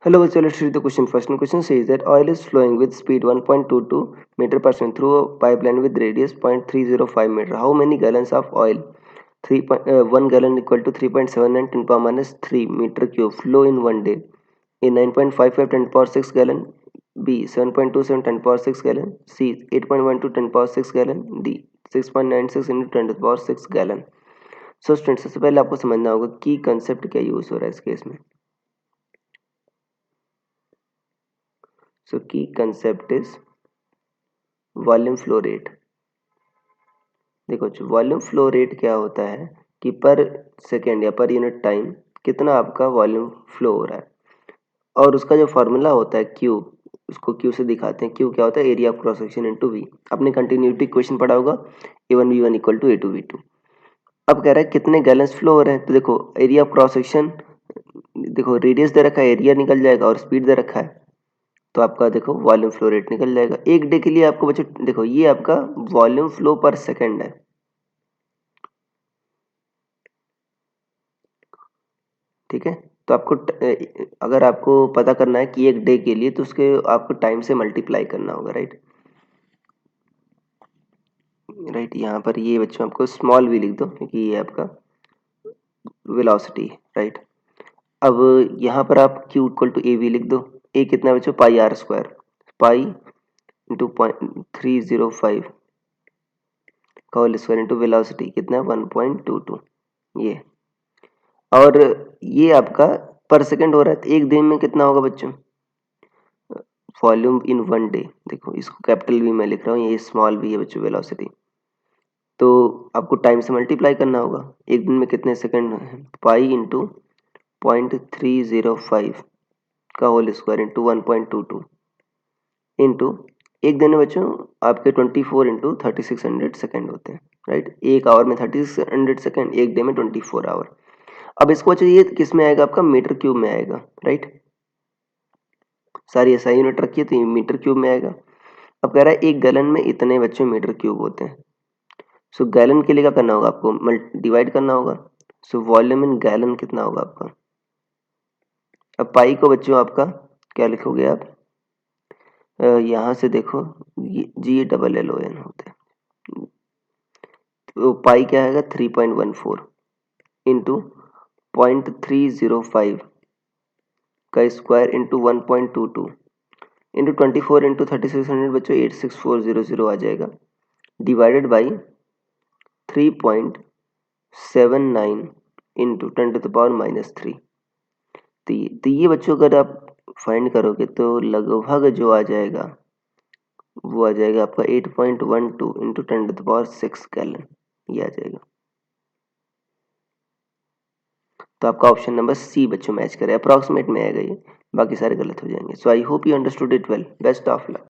Hello, so let's read the question first. And question says that oil is flowing with speed 1.22 meter per second through a pipeline with radius 0.305 meter. How many gallons of oil? 1 gallon equal to 3.79 10 power minus 3 meter cube flow in one day. A 9.55 10 power 6 gallon. B 7.27 10 power 6 gallon. C 8.12 10 power 6 gallon. D 6.96 into 10 to the power 6 gallon. So student सबसे पहले आपको समझना होगा की concept क्या use हो रहा है इस केस में. So key concept is volume flow rate. देखो वॉल्यूम फ्लो रेट क्या होता है कि पर सेकेंड या पर यूनिट टाइम कितना आपका वॉल्यूम फ्लो हो रहा है, और उसका जो फॉर्मूला होता है क्यू, उसको क्यू से दिखाते हैं. क्यू क्या होता है? Area of cross section into V. आपने कंटिन्यूटी क्वेश्चन पढ़ा होगा A1 V1 equal to A2 V2. अब कह रहा है कितने गैलन्स फ्लो हो रहे हैं, तो देखो एरिया ऑफ क्रॉस सेक्शन, देखो रेडियस दे रखा है, एरिया निकल जाएगा और स्पीड दे रखा है, तो आपका देखो वॉल्यूम फ्लो रेट निकल जाएगा. एक डे के लिए आपको बच्चों देखो ये आपका वॉल्यूम फ्लो पर सेकंड है. ठीक है, तो आपको अगर आपको पता करना है कि एक डे के लिए, तो उसके आपको टाइम से मल्टीप्लाई करना होगा. राइट राइट, यहाँ पर ये बच्चों आपको स्मॉल वी लिख दो क्योंकि ये आपका वेलोसिटी है. राइट, अब यहाँ पर आप q equal to A V लिख दो. ए कितना है बच्चों? Pi R square. Pi into 0.305 का होल स्क्वायर इंटू वेलोसिटी कितना है? 1.22. ये, और ये आपका पर सेकंड हो रहा है. तो एक दिन में कितना होगा बच्चों? वॉल्यूम इन वन डे, देखो इसको कैपिटल वी में लिख रहा हूँ, ये स्मॉल वी है बच्चों वेलोसिटी. तो आपको टाइम से मल्टीप्लाई करना होगा. एक दिन में कितने सेकंड है? पाई इंटू 0.305 का होल स्क्वायर इंटू 1.22 इंटू एक दिन में बच्चों आपके 24 इंटू 3600 सेकेंड होते हैं. राइट, एक आवर में 3600 सेकेंड, एक डे में 24 आवर. अब इसको बच्चों ये किस में आएगा? आपका मीटर क्यूब में आएगा. राइट, सारी ऐसा यूनिट रखिए तो ये मीटर क्यूब में आएगा. अब कह रहा है एक गैलन में इतने बच्चों मीटर क्यूब होते हैं. सो गैलन के लिए क्या करना होगा? आपको डिवाइड करना होगा. सो वॉल्यूम इन गैलन कितना होगा आपका? अब पाई को बच्चों आपका क्या लिखोगे आप? यहाँ से देखो GALLON होते हैं. तो पाई क्या आएगा? 3.14 इंटू 0.305 का स्क्वायर इंटू 1.22 इंटू 24 इंटू 3600 बच्चों 86400 आ जाएगा, divided by 3.79 into 10 to the power -3. तो ये बच्चों अगर आप फाइंड करोगे तो लगभग जो आ जाएगा वो आ जाएगा आपका 8.12 into 10 to the power 6 gallon. ये आ जाएगा. तो आपका ऑप्शन नंबर सी बच्चों मैच करे, अप्रॉक्सीमेट में आएगा ये, बाकी सारे गलत हो जाएंगे. So I hope you understood it well. Best of luck.